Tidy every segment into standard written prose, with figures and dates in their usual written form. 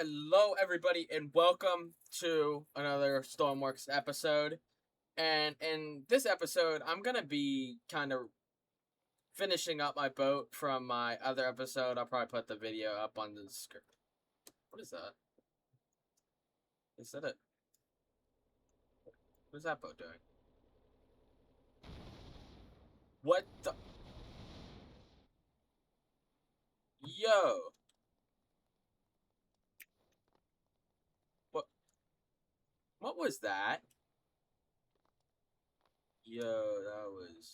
Hello, everybody, and welcome to another Stormworks episode. And in this episode, I'm gonna be kind of finishing up my boat from my other episode. I'll probably put the video up on the screen. What is that? Is that it? What is that boat doing? What the? Yo! What? What was that? Yo, that was.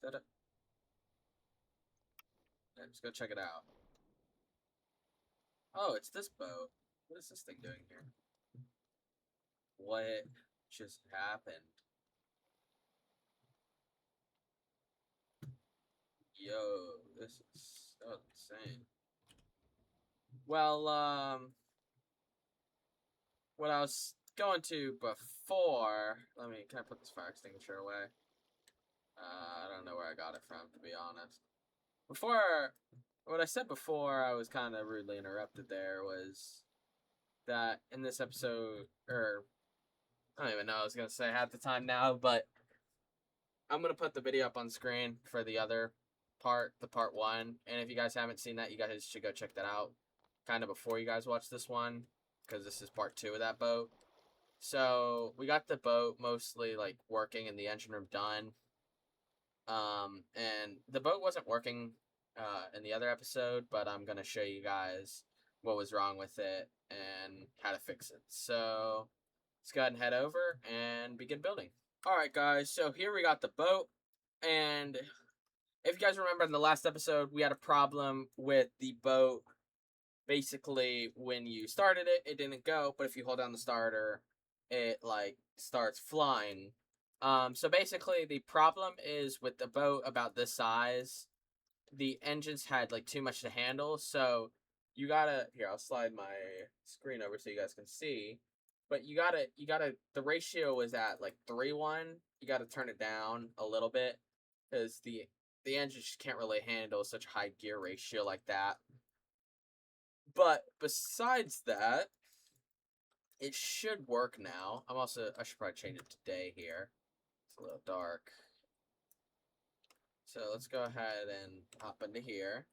That it? Let's go check it out. Oh, it's this boat. What is this thing doing here? What just happened? Yo, this is so insane. Well, what I was going to before, can I put this fire extinguisher away? I don't know where I got it from, to be honest. What I said before, I was kind of rudely interrupted there, was that in this episode, or I don't even know what I was going to say half the time now, but I'm going to put the video up on screen for the other part, the part one. And if you guys haven't seen that, you guys should go check that out kind of before you guys watch this one, because this is part two of that boat. So we got the boat mostly like working and the engine room done. And the boat wasn't working in the other episode, but I'm going to show you guys what was wrong with it and how to fix it. So let's go ahead and head over and begin building. Alright guys, so here we got the boat, and if you guys remember in the last episode, we had a problem with the boat. Basically, when you started it, it didn't go, but if you hold down the starter, it like starts flying. So basically the problem is with the boat about this size, the engines had like too much to handle, so you gotta, here, I'll slide my screen over so you guys can see. But you gotta, the ratio is at like 3:1. You gotta turn it down a little bit, because the engine just can't really handle such a high gear ratio like that. But besides that, it should work now. I should probably change it to day here. It's a little dark. So let's go ahead and hop into here.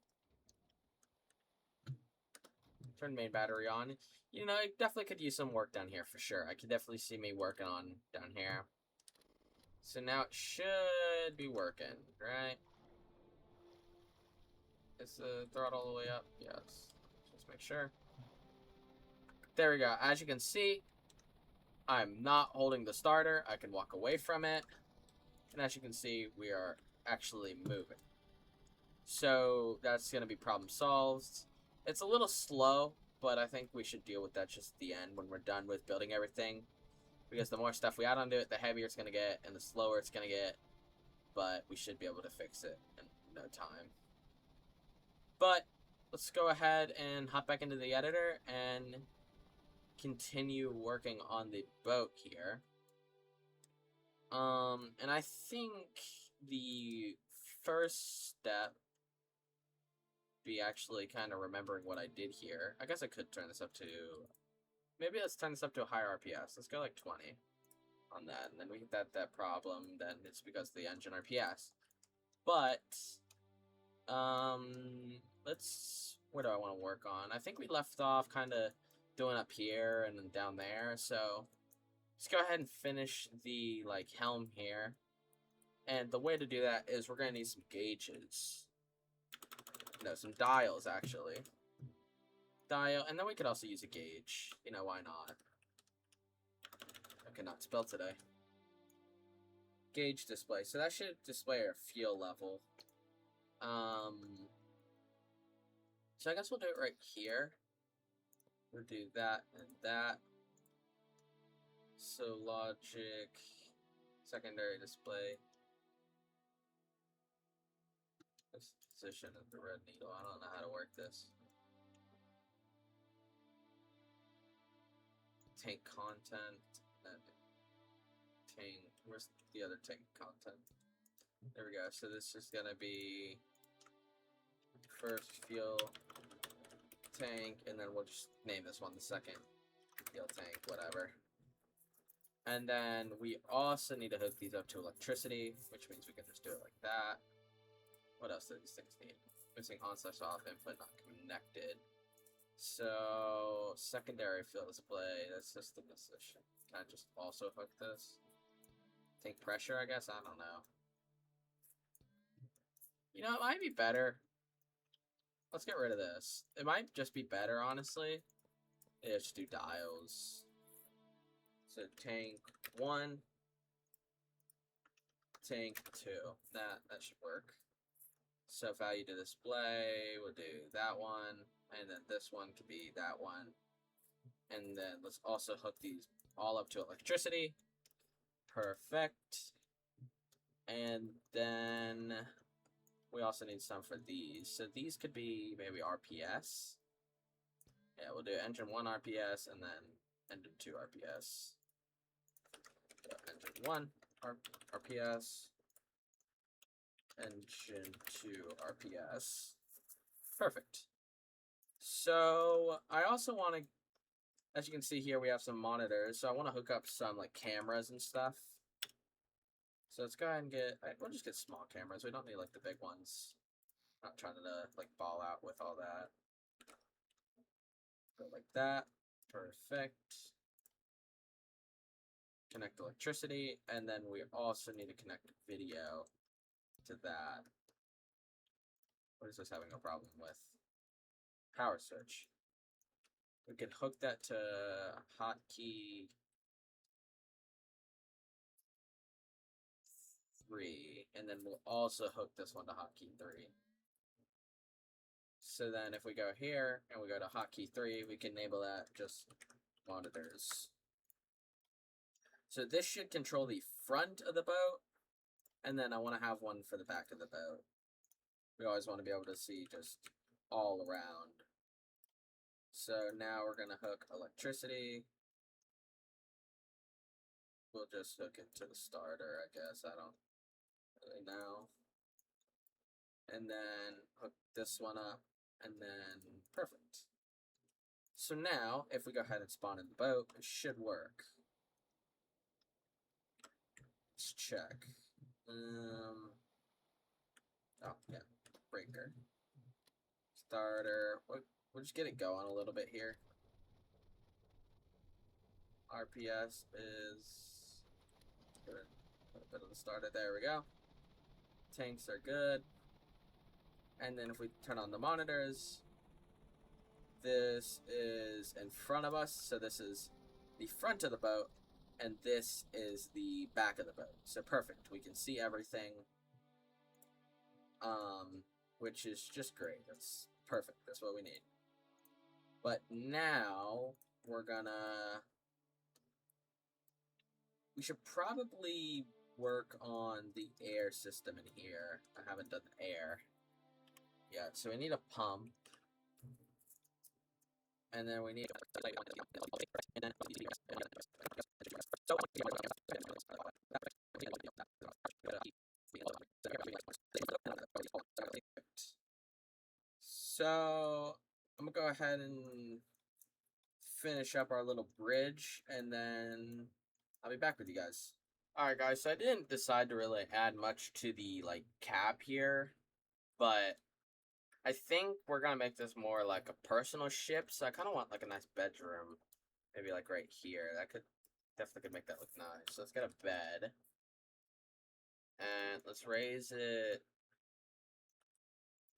Turn main battery on. You know, I definitely could use some work down here for sure. I could definitely see me working on down here. So now it should be working, right? Is the throttle all the way up? Yes. Just make sure. There we go. As you can see, I'm not holding the starter. I can walk away from it. And as you can see, we are actually moving. So that's going to be problem solved. It's a little slow, but I think we should deal with that just at the end when we're done with building everything. Because the more stuff we add onto it, the heavier it's going to get, and the slower it's going to get. But we should be able to fix it in no time. But let's go ahead and hop back into the editor and continue working on the boat here. And I think the first step be actually kind of remembering what I did here. I guess I could turn this up to, maybe let's turn this up to a higher RPS. Let's go like 20 on that, and then we get that problem, then it's because of the engine RPS. But, what do I want to work on? I think we left off kind of doing up here and then down there, so let's go ahead and finish the, like, helm here. And the way to do that is we're going to need some gauges. No, some dials, actually. Dial, and then we could also use a gauge. You know, why not? I cannot spell today. Gauge display. So that should display our fuel level. So I guess we'll do it right here. We'll do that and that. So logic, secondary display. This position of the red needle. I don't know how to work this. Tank content. Tank. Where's the other tank content? There we go. So this is gonna be first fuel tank, and then we'll just name this one the second fuel tank, whatever. And then we also need to hook these up to electricity, which means we can just do it like that. What else do these things need? Missing on/off input not connected. So secondary fuel display, that's just the position. Can I just also hook this? Tank pressure, I guess? I don't know. You know, it might be better. Let's get rid of this. It might just be better, honestly. Yeah, just do dials. So tank 1, tank 2. That should work. So value to display, we'll do that one, and then this one could be that one. And then let's also hook these all up to electricity. Perfect. And then we also need some for these. So these could be maybe RPS. Yeah, we'll do engine 1 RPS and then engine 2 RPS. So engine 1 RPS. Engine 2 RPS. Perfect. So I also want to, as you can see here, we have some monitors. So I want to hook up some like cameras and stuff. So let's go ahead and we'll just get small cameras. We don't need like the big ones. Not trying to like ball out with all that. Go like that. Perfect. Connect electricity, and then we also need to connect video to that. What is this having a problem with? Power switch. We could hook that to hotkey 3, and then we'll also hook this one to hotkey 3. So then if we go here and we go to hotkey 3, we can enable that just monitors. So this should control the front of the boat, and then I want to have one for the back of the boat. We always want to be able to see just all around. So now we're going to hook electricity. We'll just hook it to the starter, I guess. I don't really know. And then hook this one up, and then perfect. So now, if we go ahead and spawn in the boat, it should work. Let's check. Oh, yeah. Breaker. Starter. We'll just get it going a little bit here. RPS is... Put a bit of the starter. There we go. Tanks are good. And then if we turn on the monitors, this is in front of us. So this is the front of the boat, and this is the back of the boat. So perfect. We can see everything, which is just great. That's perfect. That's what we need. But now we should probably work on the air system in here. I haven't done the air yet. So we need a pump. And then we need so I'm gonna go ahead and finish up our little bridge, and then I'll be back with you guys. Alright guys, so I didn't decide to really add much to the like cap here, but I think we're gonna make this more like a personal ship, so I kinda want like a nice bedroom. Maybe like right here. That could definitely make that look nice. So let's get a bed. And let's raise it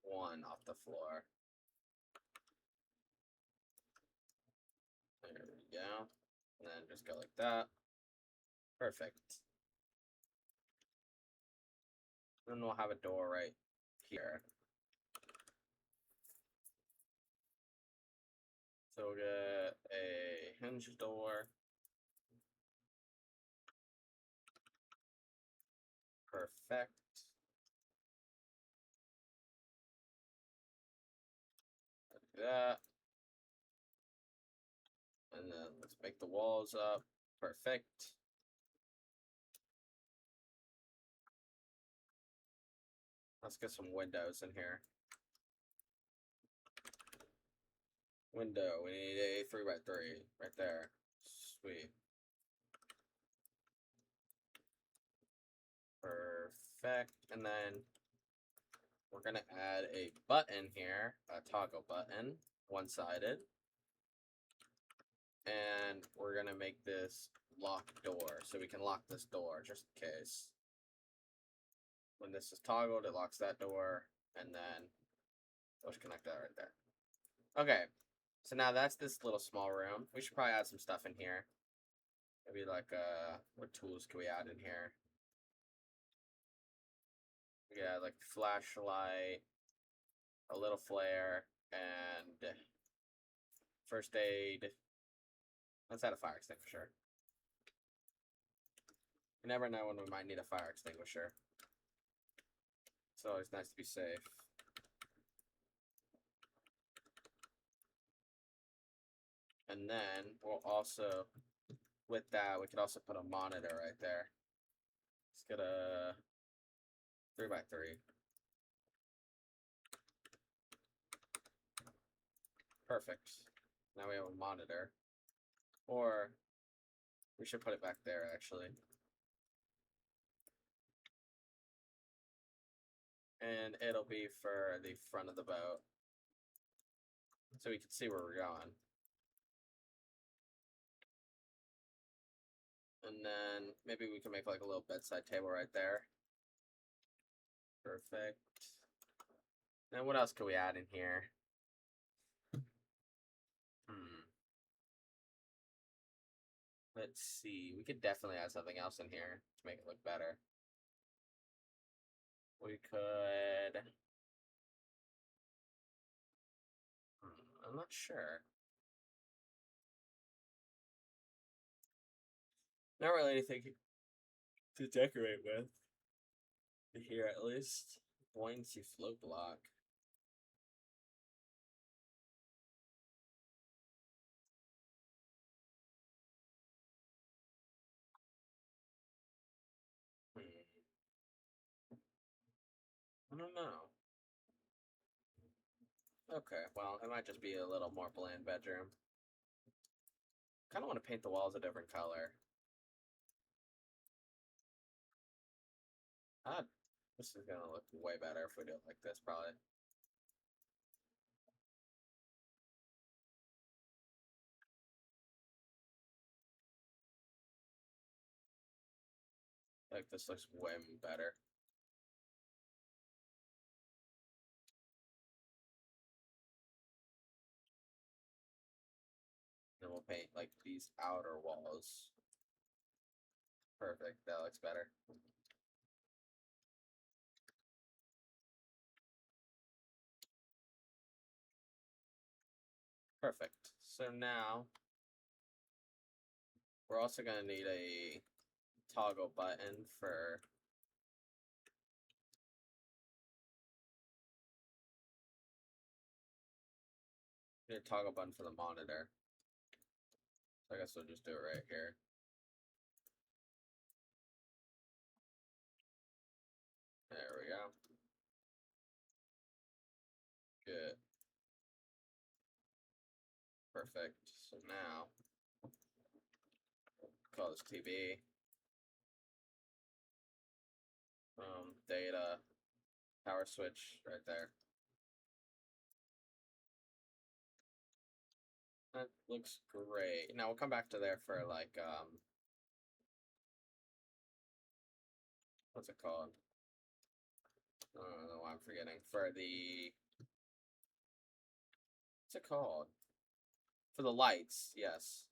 1 off the floor. There we go. And then just go like that. Perfect. Then we'll have a door right here. So we'll get a hinge door. Perfect. Like that. And then let's make the walls up. Perfect. Let's get some windows in here. Window. We need a 3x3 right there. Sweet. Perfect. And then we're gonna add a button here, a toggle button, one-sided. And we're gonna make this lock door, so we can lock this door just in case. When this is toggled, it locks that door, and then we'll just connect that right there. Okay, so now that's this little small room. We should probably add some stuff in here. Maybe like, what tools can we add in here? Yeah, like flashlight, a little flare, and first aid. Let's add a fire extinguisher. You never know when we might need a fire extinguisher. It's always nice to be safe. And then we'll also, with that, we could also put a monitor right there. Let's get a 3x3. Perfect. Now we have a monitor. Or we should put it back there, actually. And it'll be for the front of the boat, so we can see where we're going. And then maybe we can make like a little bedside table right there. Perfect. Then what else can we add in here? Let's see. We could definitely add something else in here to make it look better. We could... I'm not sure. Not really anything to decorate with. Here, at least. Buoyancy float block. I don't know. Okay, well, it might just be a little more bland bedroom. Kind of want to paint the walls a different color. Ah, this is gonna look way better if we do it like this, probably. Like, this looks way better. Then we'll paint, like, these outer walls. Perfect, that looks better. Perfect. So now, we're also gonna need a toggle button for... need a toggle button for the monitor. So I guess we'll just do it right here. There we go. Good. Perfect. So now, call this TV. Data, power switch right there. That looks great. Now we'll come back to there for like, what's it called? I don't know why I'm forgetting. For the, what's it called? For the lights, yes.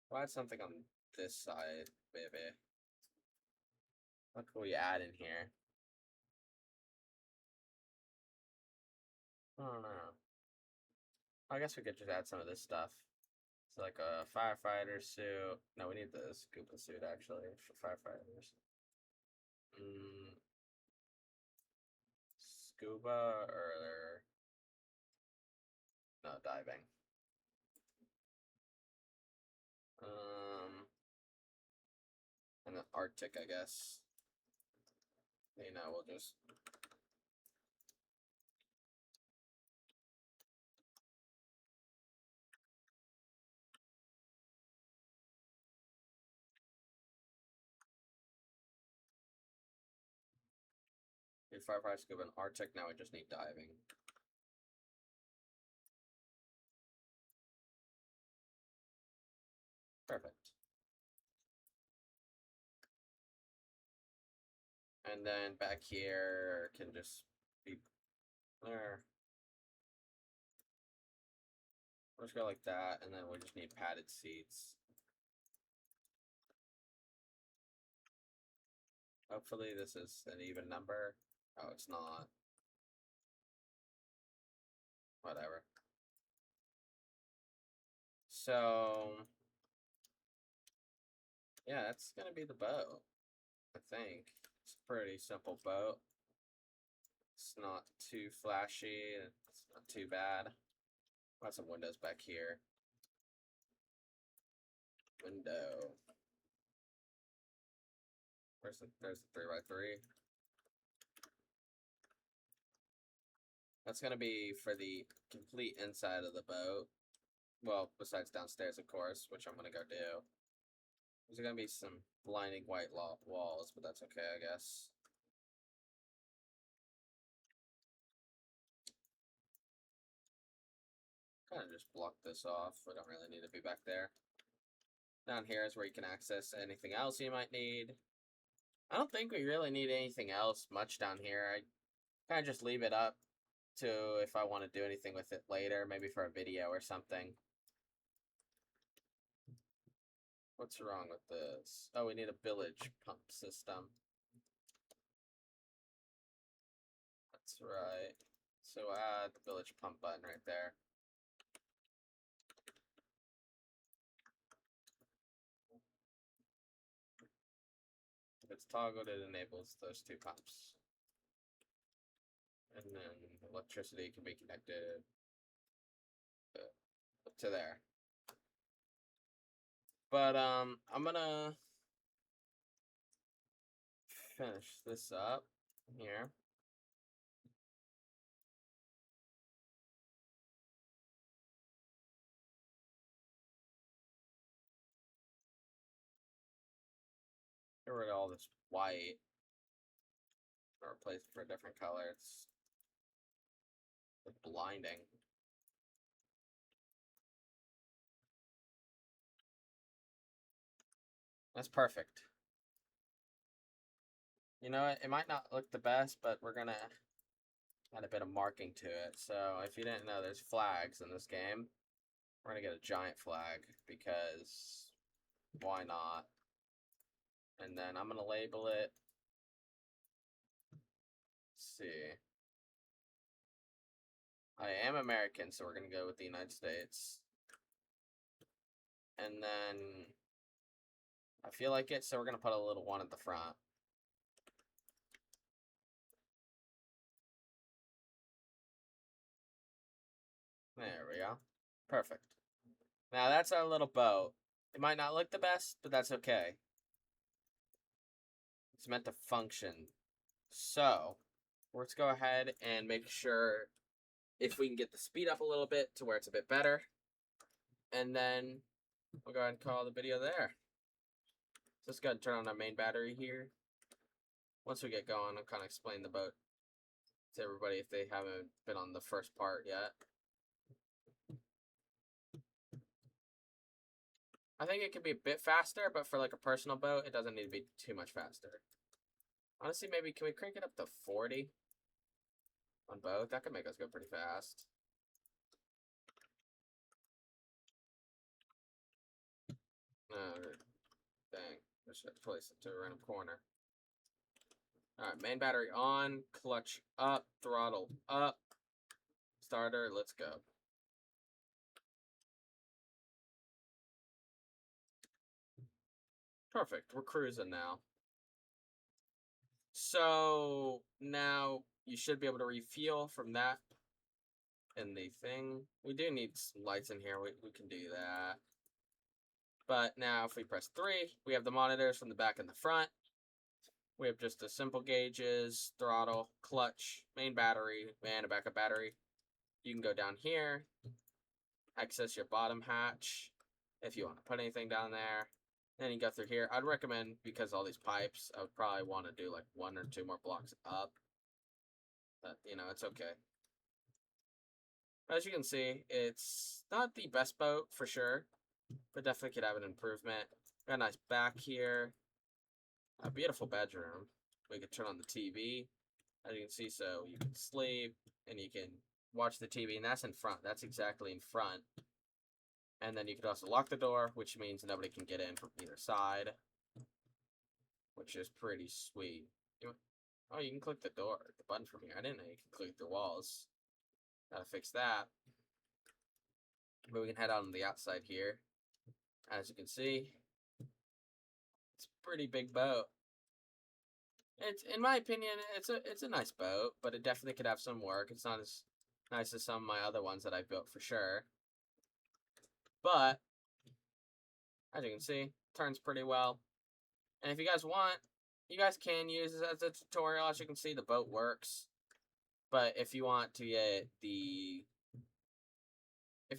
We'll add something on this side, baby. What can we add in here? I don't know. I guess we could just add some of this stuff. It's like a firefighter suit. No, we need the scuba suit actually for firefighters. Scuba or no diving. And the Arctic, I guess. You know, we'll just firefighter, scuba, and Arctic. Now we just need diving. Perfect. And then back here can just be there. Let's go like that, and then we just need padded seats. Hopefully this is an even number. Oh, it's not. Whatever. So, yeah, that's gonna be the boat, I think. It's a pretty simple boat. It's not too flashy, it's not too bad. Got some windows back here. Window. There's the 3x3. That's gonna be for the complete inside of the boat. Well, besides downstairs, of course, which I'm gonna go do. There's gonna be some blinding white walls, but that's okay, I guess. Kind of just block this off. We don't really need to be back there. Down here is where you can access anything else you might need. I don't think we really need anything else much down here. I kind of just leave it up to if I want to do anything with it later, maybe for a video or something. What's wrong with this? Oh, we need a village pump system. That's right. So add the village pump button right there. If it's toggled, it enables those two pumps. And then electricity can be connected up to there. But I'm gonna finish this up here. Get rid of all this white. Or replace it for a different color. It's blinding. That's perfect. You know what? It might not look the best, but we're gonna add a bit of marking to it. So if you didn't know, there's flags in this game. We're gonna get a giant flag because why not? And then I'm gonna label it. Let's see. I am American, so we're gonna go with the United States. And then I feel like it, so we're gonna put a little one at the front. There we go. Perfect. Now that's our little boat. It might not look the best, but that's okay. It's meant to function. So, let's go ahead and make sure if we can get the speed up a little bit to where it's a bit better. And then we'll go ahead and call the video there. So let's go ahead and turn on our main battery here. Once we get going, I'll kind of explain the boat to everybody if they haven't been on the first part yet. I think it can be a bit faster, but for like a personal boat, it doesn't need to be too much faster. Honestly, maybe can we crank it up to 40 on both? That could make us go pretty fast. Oh, dang. I should place it to a random corner. Alright, main battery on, clutch up, throttle up, starter, let's go. Perfect, we're cruising now. So, now you should be able to refuel from that in the thing. We do need some lights in here, we can do that. But now if we press 3, we have the monitors from the back and the front. We have just the simple gauges, throttle, clutch, main battery, and a backup battery. You can go down here, access your bottom hatch if you want to put anything down there. Then you go through here. I'd recommend, because all these pipes, I would probably want to do like 1 or 2 more blocks up But, it's okay. As you can see, it's not the best boat for sure, but definitely could have an improvement. Got a nice back here. A beautiful bedroom. We could turn on the TV, as you can see, so you can sleep and you can watch the TV, and that's in front. That's exactly in front. And then you could also lock the door, which means nobody can get in from either side, which is pretty sweet. Oh, you can click the door, the button from here. I didn't know you could click the walls. Gotta fix that. But we can head out on the outside here. As you can see, it's a pretty big boat. It's, in my opinion, it's a nice boat, but it definitely could have some work. It's not as nice as some of my other ones that I built for sure. But as you can see, turns pretty well. And if you guys want, you guys can use this as a tutorial. As you can see, the boat works. But if you want to get if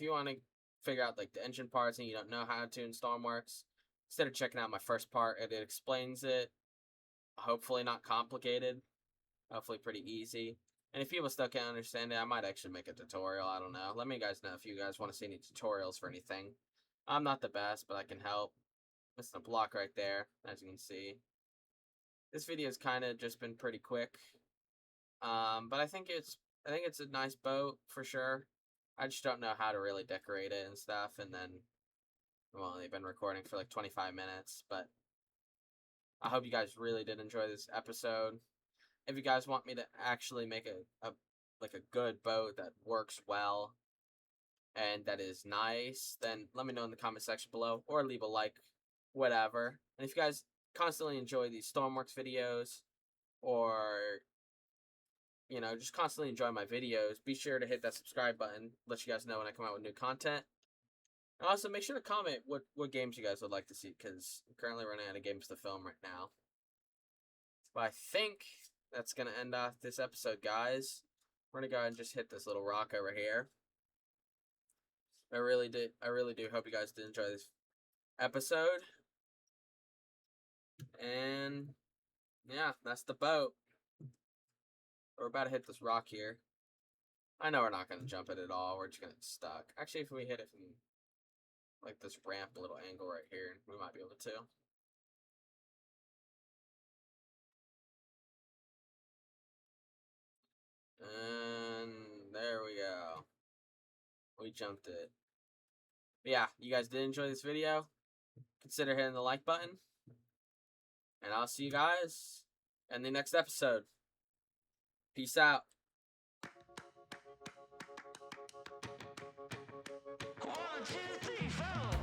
you want to figure out like the engine parts and you don't know how to in Stormworks, instead of checking out my first part, it explains it. Hopefully not complicated. Hopefully pretty easy. And if people still can't understand it, I might actually make a tutorial. I don't know. Let me guys know if you guys want to see any tutorials for anything. I'm not the best, but I can help. That's the block right there, as you can see. This video's kind of just been pretty quick. But I think it's a nice boat for sure. I just don't know how to really decorate it and stuff. And then I've only been recording for like 25 minutes, but I hope you guys really did enjoy this episode. If you guys want me to actually make a good boat that works well and that is nice, then let me know in the comment section below or leave a like, whatever. And if you guys constantly enjoy these Stormworks videos or just constantly enjoy my videos, be sure to hit that subscribe button, let you guys know when I come out with new content. And also make sure to comment what games you guys would like to see, because I'm currently running out of games to film right now. But I think that's going to end off this episode, guys. We're going to go ahead and just hit this little rock over here. I really do hope you guys did enjoy this episode. And yeah, that's the boat. We're about to hit this rock here. I know we're not going to jump it at all. We're just going to get stuck. Actually, if we hit it from like this ramp little angle right here, we might be able to. And there we go. We jumped it. But yeah, you guys did enjoy this video. Consider hitting the like button. And I'll see you guys in the next episode. Peace out. 1, 2, 3, 4.